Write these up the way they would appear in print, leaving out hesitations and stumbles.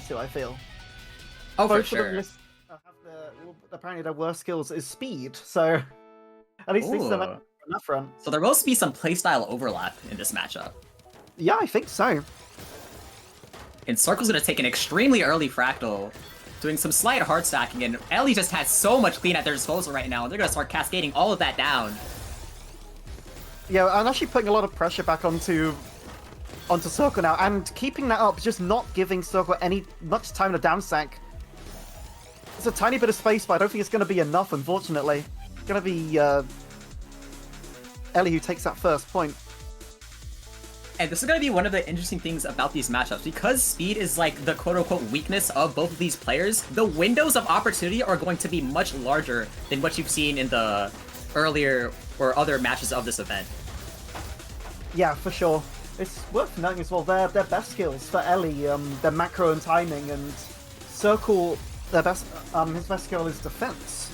two, I feel. Oh, Both for of them sure. have apparently their worst skills is speed, so at least these are Ooh. on that front. So there will be some playstyle overlap in this matchup. Yeah, I think so. And Circle's gonna take an extremely early fractal, doing some slight hard stacking, and Ellie just has so much clean at their disposal right now, and they're gonna start cascading all of that down. Yeah, I'm actually putting a lot of pressure back onto Circle now, and keeping that up, just not giving Circle much time to down stack. It's a tiny bit of space, but I don't think it's going to be enough, unfortunately. It's going to be Ellie who takes that first point. And this is going to be one of the interesting things about these matchups. Because speed is like the quote-unquote weakness of both of these players, the windows of opportunity are going to be much larger than what you've seen in the earlier or other matches of this event. Yeah, for sure. It's worth noting as well, their best skills for Ellie, their macro and timing, and Circle, his best skill is defense.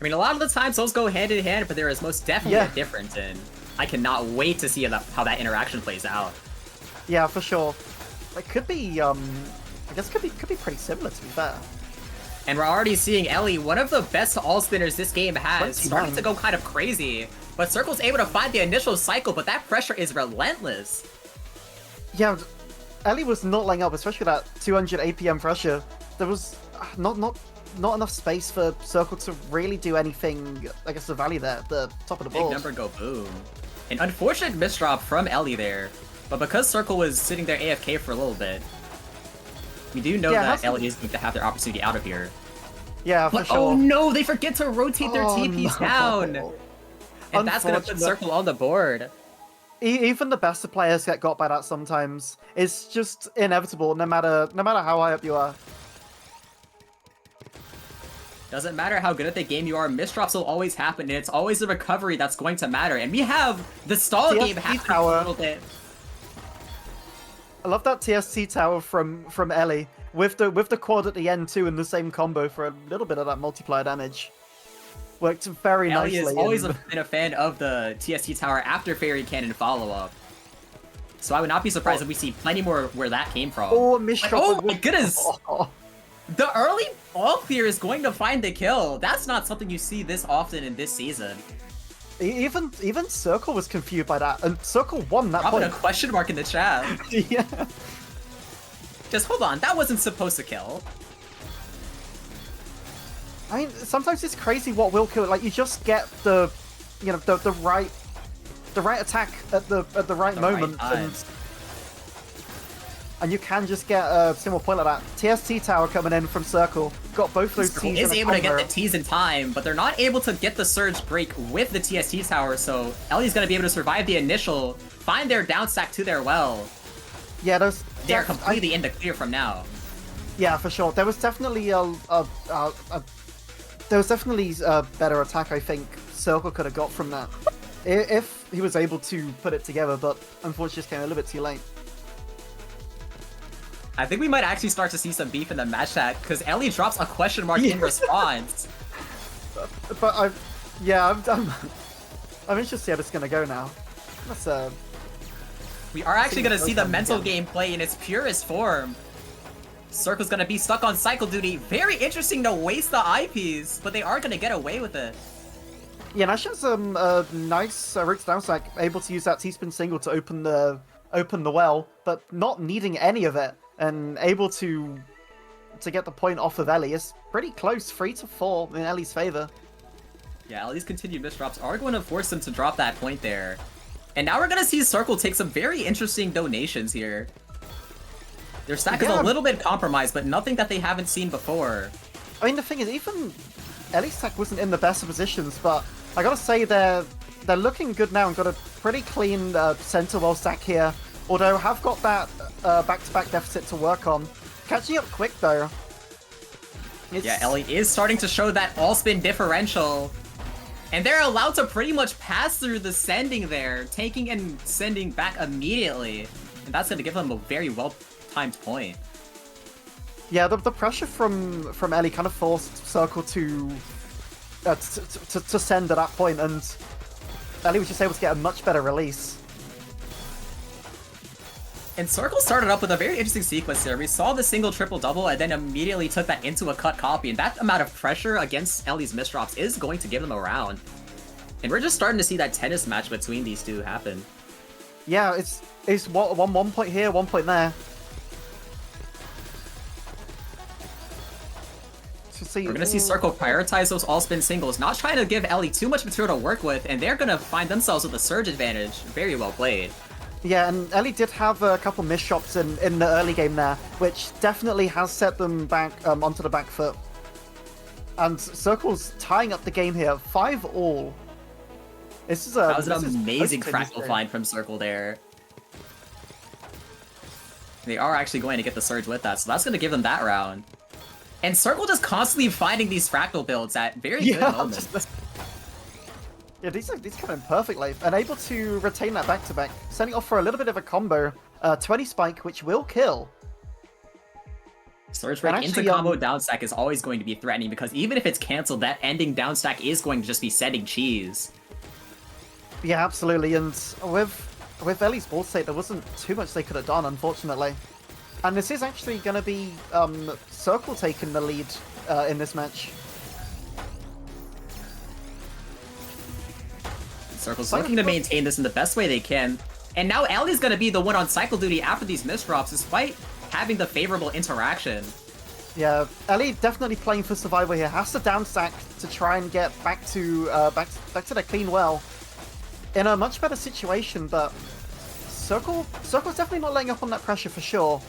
I mean, a lot of the times those go hand in hand, but there is most definitely a difference, and I cannot wait to see how that interaction plays out. Yeah, for sure. It could be, I guess could be pretty similar, to be fair. And we're already seeing Ellie, one of the best all-spinners this game has, 29. starting to go kind of crazy. But Circle's able to find the initial cycle, but that pressure is relentless. Yeah, Ellie was not laying up, especially with that 200 APM pressure. There was not enough space for Circle to really do anything, I guess, the value there at the top of the board. Big number go boom. An unfortunate misdrop from Ellie there, but because Circle was sitting there AFK for a little bit, we do know that Ellie is going to have their opportunity out of here. Yeah, for but, sure. Oh no, they forget to rotate their TPs down! And that's going to put Circle on the board. Even the best of players get got by that sometimes. It's just inevitable, no matter how high up you are. Doesn't matter how good at the game you are, misdrops will always happen, and it's always the recovery that's going to matter. And we have the stall game happening a little bit. I love that TST tower from Ellie with the quad at the end too, in the same combo for a little bit of that multiplier damage. Worked very nicely. Ellie has always been a fan of the TST tower after Fairy Cannon follow-up. So I would not be surprised if we see plenty more where that came from. Oh, misdrop. Oh my goodness! The early all clear is going to find the kill. That's not something you see this often in this season. Even Circle was confused by that, and Circle won that point. A question mark in the chat. Yeah. Just hold on, that wasn't supposed to kill. I mean, sometimes it's crazy what will kill it. Like, you just get the right attack at the right moment, and you can just get a single point like that. TST tower coming in from Circle, got both those T's. Is able to get the T's in time, but they're not able to get the surge break with the TST tower. So Ellie's gonna be able to survive the initial, find their down stack to their well. Yeah, they're completely in the clear from now. Yeah, for sure. There was definitely a better attack, I think, Circle could have got from that if he was able to put it together, but unfortunately just came a little bit too late. I think we might actually start to see some beef in the match chat, because Ellie drops a question mark in response. But I'm interested to see how this is gonna go now. That's we are actually gonna see the mental game play in its purest form. Circle's gonna be stuck on cycle duty. Very interesting to waste the IPs, but they are gonna get away with it. Yeah, Nash has nice route down stack, able to use that T-spin single to open the well, but not needing any of it, and able to get the point off of Ellie. It's pretty close, 3-4 in Ellie's favor. Yeah, Ellie's continued misdrops are going to force them to drop that point there. And now we're gonna see Circle take some very interesting donations here. Their stack is a little bit compromised, but nothing that they haven't seen before. I mean, the thing is, even Ellie's stack wasn't in the best of positions, but I gotta say they're looking good now and got a pretty clean center well stack here. Although have got that back-to-back deficit to work on. Catching up quick though. Yeah, Ellie is starting to show that all-spin differential. And they're allowed to pretty much pass through the sending there, taking and sending back immediately. And that's gonna give them a very well-timed point. Yeah, the pressure from Ellie kind of forced Circle to send at that point, and Ellie was just able to get a much better release. And Circle started up with a very interesting sequence there. We saw the single triple-double and then immediately took that into a cut copy, and that amount of pressure against Ellie's misdrops is going to give them a round. And we're just starting to see that tennis match between these two happen. Yeah, it's one point here, 1 point there. We're gonna see Circle prioritize those all-spin singles, not trying to give Ellie too much material to work with, and they're gonna find themselves with a surge advantage. Very well played. Yeah, and Ellie did have a couple miss shots in the early game there, which definitely has set them back onto the back foot. And Circle's tying up the game here, 5-all. This is that was an amazing fractal find from Circle there. They are actually going to get the surge with that, so that's going to give them that round. And Circle just constantly finding these fractal builds at very good moments. Yeah, these come in perfectly, and able to retain that back-to-back, sending off for a little bit of a combo. 20 spike, which will kill. Surge break into combo down stack is always going to be threatening, because even if it's cancelled, that ending down stack is going to just be sending cheese. Yeah, absolutely, and with Ellie's ball state, there wasn't too much they could have done, unfortunately. And this is actually going to be Circle taking the lead in this match. Circle's looking to maintain this in the best way they can. And now Ellie's going to be the one on cycle duty after these misdrops, despite having the favorable interaction. Yeah, Ellie definitely playing for survival here. Has to down stack to try and get back to the clean well. In a much better situation, but Circle's definitely not letting up on that pressure for sure.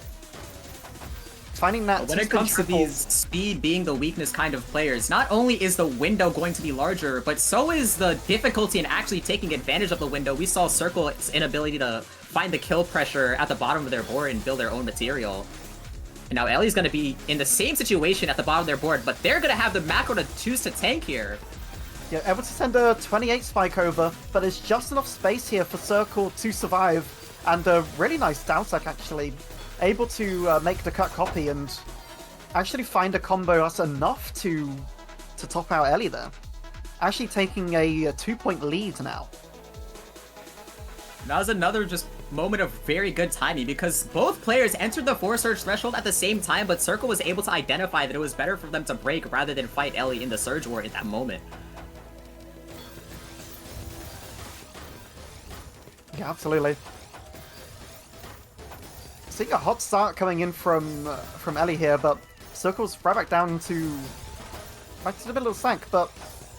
Finding that when it comes to these speed being the weakness kind of players, not only is the window going to be larger, but so is the difficulty in actually taking advantage of the window. We saw Circle's inability to find the kill pressure at the bottom of their board and build their own material. And now Ellie's going to be in the same situation at the bottom of their board, but they're going to have the macro to choose to tank here. Yeah, able to send a 28 spike over, but there's just enough space here for Circle to survive. And a really nice down stack, actually. Able to make the cut copy and actually find a combo that's enough to top out Ellie there. Actually taking a 2-point lead now. That was another just moment of very good timing, because both players entered the 4-surge threshold at the same time, but Circle was able to identify that it was better for them to break rather than fight Ellie in the surge war at that moment. Yeah, absolutely. Seeing a hot start coming in from Ellie here, but Circle's right back down to the middle of the stack, but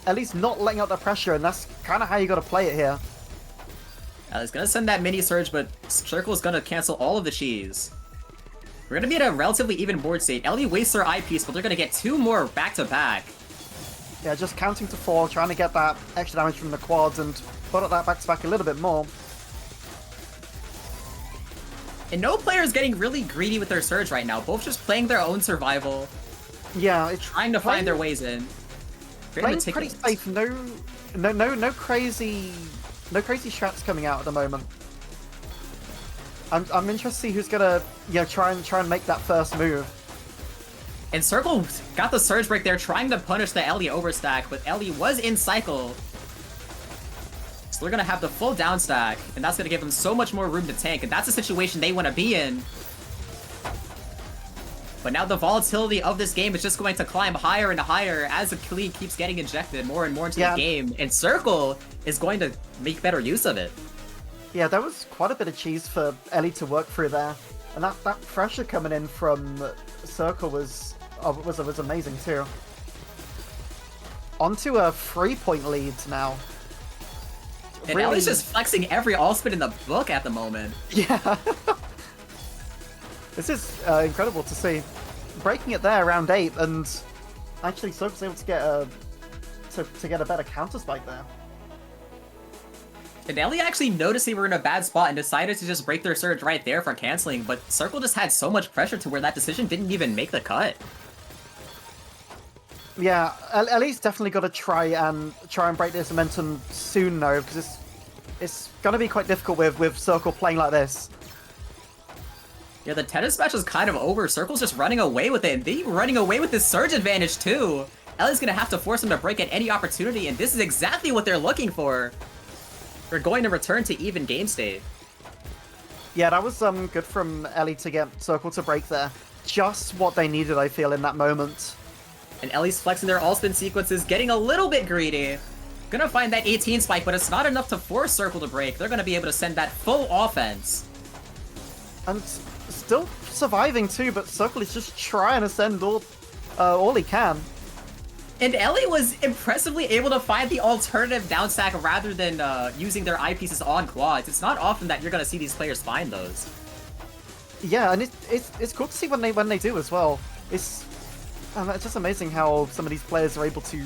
Ellie's not letting out that pressure, and that's kind of how you got to play it here. He's gonna send that mini surge, but Circle's gonna cancel all of the cheese. We're gonna be at a relatively even board state. Ellie wastes her eyepiece, but they're gonna get 2 more back to back. Yeah, just counting to 4, trying to get that extra damage from the quads and put that back to back a little bit more. And no player is getting really greedy with their surge right now. Both just playing their own survival. Yeah, it's trying to find their ways in. Very pretty safe. No crazy strats coming out at the moment. I'm interested to see who's gonna try and make that first move. And Circle got the surge break there, trying to punish the Ellie overstack, but Ellie was in cycle. So they're gonna have the full down stack, and that's gonna give them so much more room to tank, and that's a situation they want to be in. But now the volatility of this game is just going to climb higher and higher as the clean keeps getting injected more and more into the game, and Circle is going to make better use of it. Yeah, there was quite a bit of cheese for Ellie to work through there, and that pressure coming in from Circle was amazing too. Onto a 3-point lead now. And Ellie's just flexing every all-spin in the book at the moment. Yeah. This is incredible to see. Breaking it there around 8, and actually Circle's able to get a better counter spike there. And Ellie actually noticed they were in a bad spot and decided to just break their surge right there for canceling, but Circle just had so much pressure to where that decision didn't even make the cut. Yeah, Ellie's definitely got to try and break this momentum soon though, because it's gonna be quite difficult with Circle playing like this. Yeah, the tennis match is kind of over. Circle's just running away with it, and they running away with this surge advantage too. Ellie's gonna have to force them to break at any opportunity, and this is exactly what they're looking for. They're going to return to even game state. Yeah, that was good from Ellie to get Circle to break there. Just what they needed, I feel, in that moment. And Ellie's flexing their all-spin sequences, getting a little bit greedy. Gonna find that 18 spike, but it's not enough to force Circle to break. They're gonna be able to send that full offense. And still surviving too, but Circle is just trying to send all he can. And Ellie was impressively able to find the alternative down stack rather than using their eyepieces on quads. It's not often that you're gonna see these players find those. Yeah, and it's cool to see when they do as well. It's just amazing how some of these players are able to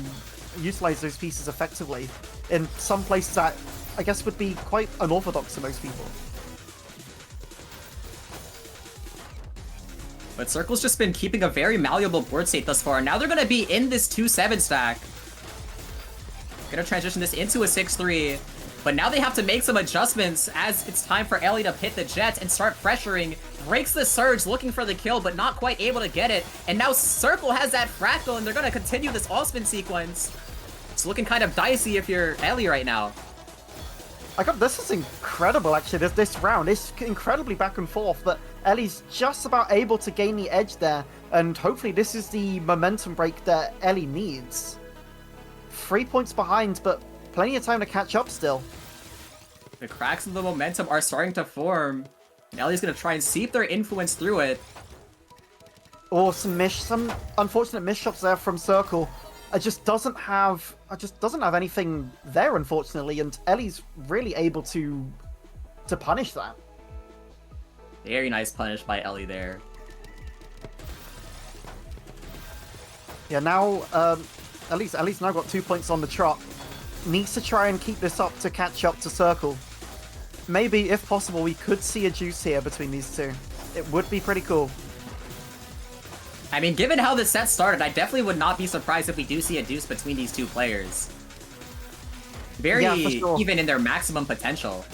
utilize those pieces effectively in some places that I guess would be quite unorthodox to most people. But Circle's just been keeping a very malleable board state thus far. Now they're going to be in this 2-7 stack. Going to transition this into a 6-3. But now they have to make some adjustments as it's time for Ellie to hit the Jets and start pressuring. Breaks the Surge, looking for the kill, but not quite able to get it. And now Circle has that Fractal, and they're going to continue this all-spin sequence. It's looking kind of dicey if you're Ellie right now. This is incredible, actually. This round is incredibly back and forth, but Ellie's just about able to gain the edge there, and hopefully this is the momentum break that Ellie needs. 3 points behind, but plenty of time to catch up still. The cracks in the momentum are starting to form, and Ellie's going to try and seep their influence through it. Or some unfortunate miss shots there from Circle. It just doesn't have anything there, unfortunately, and Ellie's really able to punish that. Very nice punish by Ellie there. Yeah, now Ellie's now got 2 points on the trot. Needs to try and keep this up to catch up to Circle. Maybe, if possible, we could see a juice here between these two. It would be pretty cool. I mean, given how the set started, I definitely would not be surprised if we do see a deuce between these two players. Very even in their maximum potential.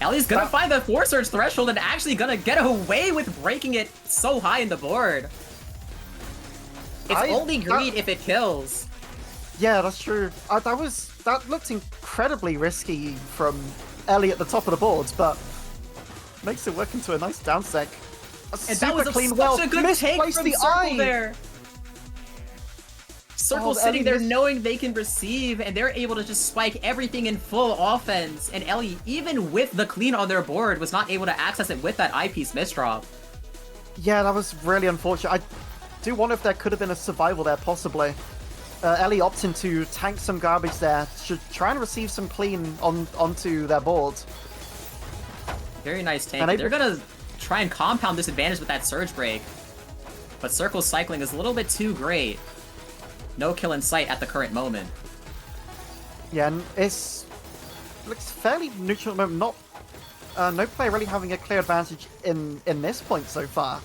Ellie's gonna find the 4-surge threshold and actually gonna get away with breaking it so high in the board. It's only greed if it kills. Yeah, that's true. That looked incredibly risky from Ellie at the top of the board, but makes it work into a nice down stack. And that was such a good take from Circle there. Circle sitting there knowing they can receive, and they're able to just spike everything in full offense. And Ellie, even with the clean on their board, was not able to access it with that eyepiece misdrop. Yeah, that was really unfortunate. I do wonder if there could have been a survival there, possibly. Ellie opting to tank some garbage there, should try and receive some clean onto their board. Very nice tank. They're gonna try and compound this advantage with that Surge Break. But Circle's cycling is a little bit too great. No kill in sight at the current moment. Yeah, and looks fairly neutral at the moment. No player really having a clear advantage in this point so far.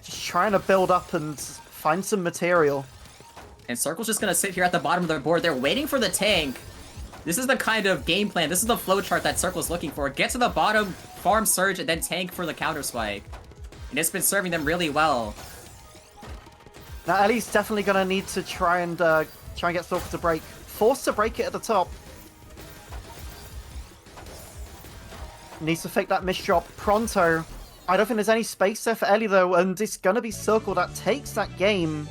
Just trying to build up and find some material. And Circle's just gonna sit here at the bottom of their board. They're waiting for the tank. This is the kind of game plan, this is the flowchart that Circle's looking for. Get to the bottom, farm Surge, and then tank for the counter spike. And it's been serving them really well. Now Ellie's definitely gonna need to try and get Circle to break. Forced to break it at the top. Needs to fake that misdrop pronto. I don't think there's any space there for Ellie though, and it's gonna be Circle that takes that game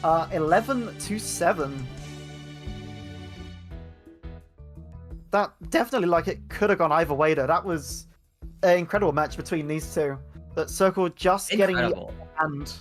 11-7. That definitely, it could have gone either way though. That was an incredible match between these two. That Circle just getting the hand.